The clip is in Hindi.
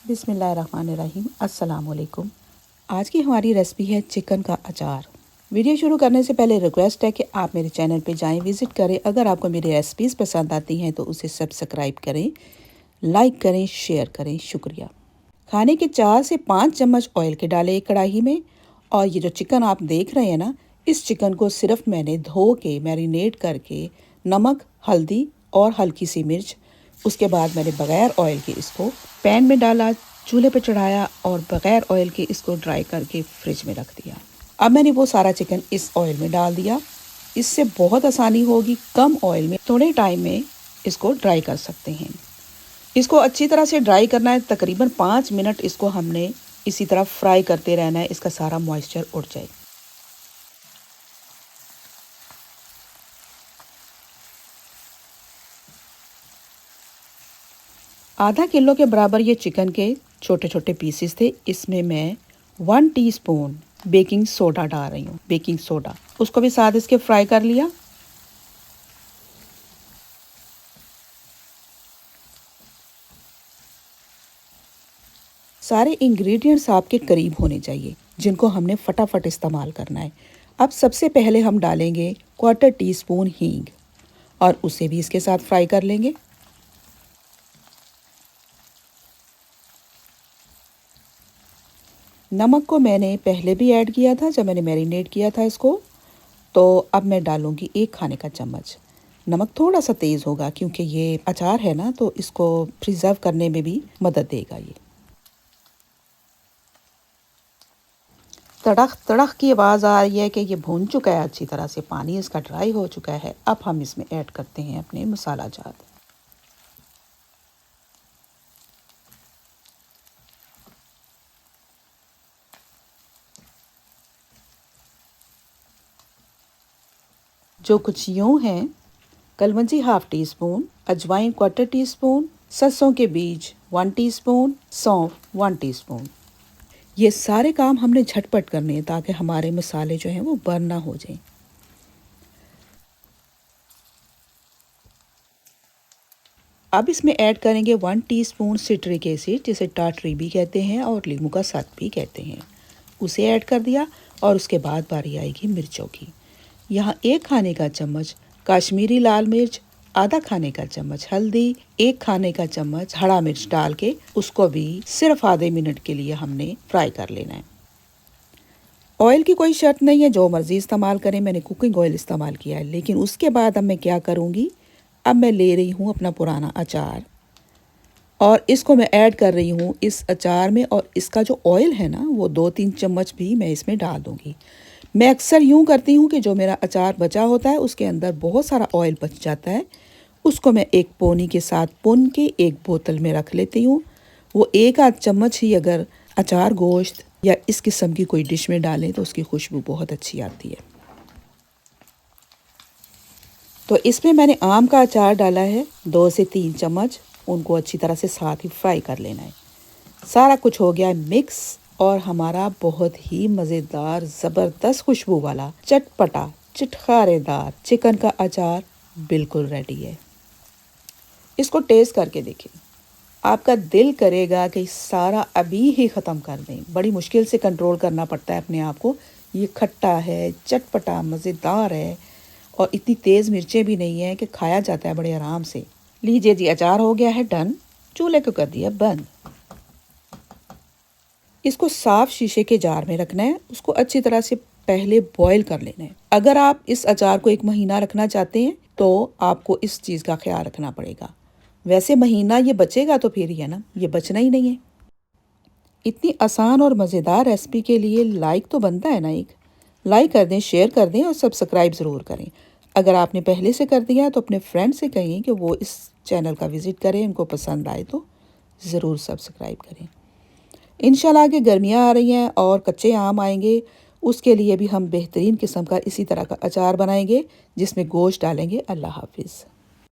बिस्मिल्लाहिर्रहमानिर्रहीम। अस्सलाम वालेकुम। आज की हमारी रेसिपी है चिकन का अचार। वीडियो शुरू करने से पहले रिक्वेस्ट है कि आप मेरे चैनल पे जाएं, विज़िट करें। अगर आपको मेरी रेसिपीज़ पसंद आती हैं तो उसे सब्सक्राइब करें, लाइक करें, शेयर करें। शुक्रिया। खाने के 4 से 5 चम्मच ऑयल के डालें एक कढ़ाई में। और ये जो चिकन आप देख रहे हैं ना, इस चिकन को सिर्फ मैंने धो के मैरिनेट करके नमक, हल्दी और हल्की सी मिर्च, उसके बाद मैंने बग़ैर ऑयल के इसको पैन में डाला, चूल्हे पे चढ़ाया और बग़ैर ऑयल के इसको ड्राई करके फ्रिज में रख दिया। अब मैंने वो सारा चिकन इस ऑयल में डाल दिया। इससे बहुत आसानी होगी, कम ऑयल में थोड़े टाइम में इसको ड्राई कर सकते हैं। इसको अच्छी तरह से ड्राई करना है, तकरीबन 5 मिनट इसको हमने इसी तरह फ्राई करते रहना है, इसका सारा मॉइस्चर उड़ जाए। आधा किलो के बराबर ये चिकन के छोटे छोटे पीसेस थे। इसमें मैं 1 टीस्पून बेकिंग सोडा डाल रही हूँ। बेकिंग सोडा उसको भी साथ इसके फ्राई कर लिया। सारे इंग्रेडिएंट्स आपके करीब होने चाहिए, जिनको हमने फटाफट इस्तेमाल करना है। अब सबसे पहले हम डालेंगे 1/4 टीस्पून हींग और उसे भी इसके साथ फ्राई कर लेंगे। नमक को मैंने पहले भी ऐड किया था जब मैंने मैरिनेट किया था इसको। तो अब मैं डालूंगी 1 खाने का चम्मच। नमक थोड़ा सा तेज़ होगा क्योंकि ये अचार है ना, तो इसको प्रिजर्व करने में भी मदद देगा। ये तड़क तड़क की आवाज़ आ रही है कि ये भून चुका है अच्छी तरह से, पानी इसका ड्राई हो चुका है। अब हम इसमें ऐड करते हैं अपने मसाला जात। जो कुछ यूँ हैं: कलवंजी 1/2 टीस्पून, अजवाइन 1/4 टीस्पून, सरसों के बीज 1 टीस्पून, सौंफ 1 टीस्पून। ये सारे काम हमने झटपट करने हैं ताकि हमारे मसाले जो हैं वो बर्न ना हो जाएं। अब इसमें ऐड करेंगे 1 टीस्पून सिट्रिक एसिड, जिसे टाटरी भी कहते हैं और लीमू का साथ भी कहते हैं। उसे ऐड कर दिया और उसके बाद बारी आएगी मिर्चों की। यहाँ 1 खाने का चम्मच कश्मीरी लाल मिर्च, आधा खाने का चम्मच हल्दी, 1 खाने का चम्मच हरा मिर्च डाल के उसको भी सिर्फ आधे मिनट के लिए हमने फ्राई कर लेना है। ऑयल की कोई शर्त नहीं है, जो मर्ज़ी इस्तेमाल करें। मैंने कुकिंग ऑयल इस्तेमाल किया है। लेकिन उसके बाद अब मैं क्या करूँगी, अब मैं ले रही हूँ अपना पुराना अचार और इसको मैं ऐड कर रही हूँ इस अचार में। और इसका जो ऑयल है ना, वो 2-3 चम्मच भी मैं इसमें डाल दूँगी। मैं अक्सर यूँ करती हूँ कि जो मेरा अचार बचा होता है उसके अंदर बहुत सारा ऑयल बच जाता है, उसको मैं एक पोनी के साथ पुन के एक बोतल में रख लेती हूँ। वो 1-8 चम्मच ही अगर अचार गोश्त या इस किस्म की कोई डिश में डालें तो उसकी खुशबू बहुत अच्छी आती है। तो इसमें मैंने आम का अचार डाला है 2 से 3 चम्मच। उनको अच्छी तरह से साथ ही फ्राई कर लेना है। सारा कुछ हो गया है मिक्स और हमारा बहुत ही मज़ेदार, ज़बरदस्त खुशबू वाला, चटपटा, चिटखारेदार चिकन का अचार बिल्कुल रेडी है। इसको टेस्ट करके देखें, आपका दिल करेगा कि सारा अभी ही ख़त्म कर दें। बड़ी मुश्किल से कंट्रोल करना पड़ता है अपने आप को। ये खट्टा है, चटपटा, मज़ेदार है और इतनी तेज़ मिर्चें भी नहीं है कि खाया जाता है बड़े आराम से। लीजिए जी, अचार हो गया है डन। चूल्हे को कर दिया बंद। इसको साफ शीशे के जार में रखना है। उसको अच्छी तरह से पहले बॉईल कर लेना है। अगर आप इस अचार को 1 महीना रखना चाहते हैं तो आपको इस चीज़ का ख्याल रखना पड़ेगा। वैसे महीना ये बचेगा तो फिर ही है ना, ये बचना ही नहीं है। इतनी आसान और मज़ेदार रेसिपी के लिए लाइक तो बनता है ना। एक लाइक कर दें, शेयर कर दें और सब्सक्राइब ज़रूर करें। अगर आपने पहले से कर दिया तो अपने फ्रेंड से कहें कि वो इस चैनल का विज़िट करें। उनको पसंद आए तो ज़रूर सब्सक्राइब करें। इंशाल्लाह आगे गर्मियाँ आ रही हैं और कच्चे आम आएंगे। उसके लिए भी हम बेहतरीन किस्म का इसी तरह का अचार बनाएंगे जिसमें गोश्त डालेंगे। अल्लाह हाफिज़।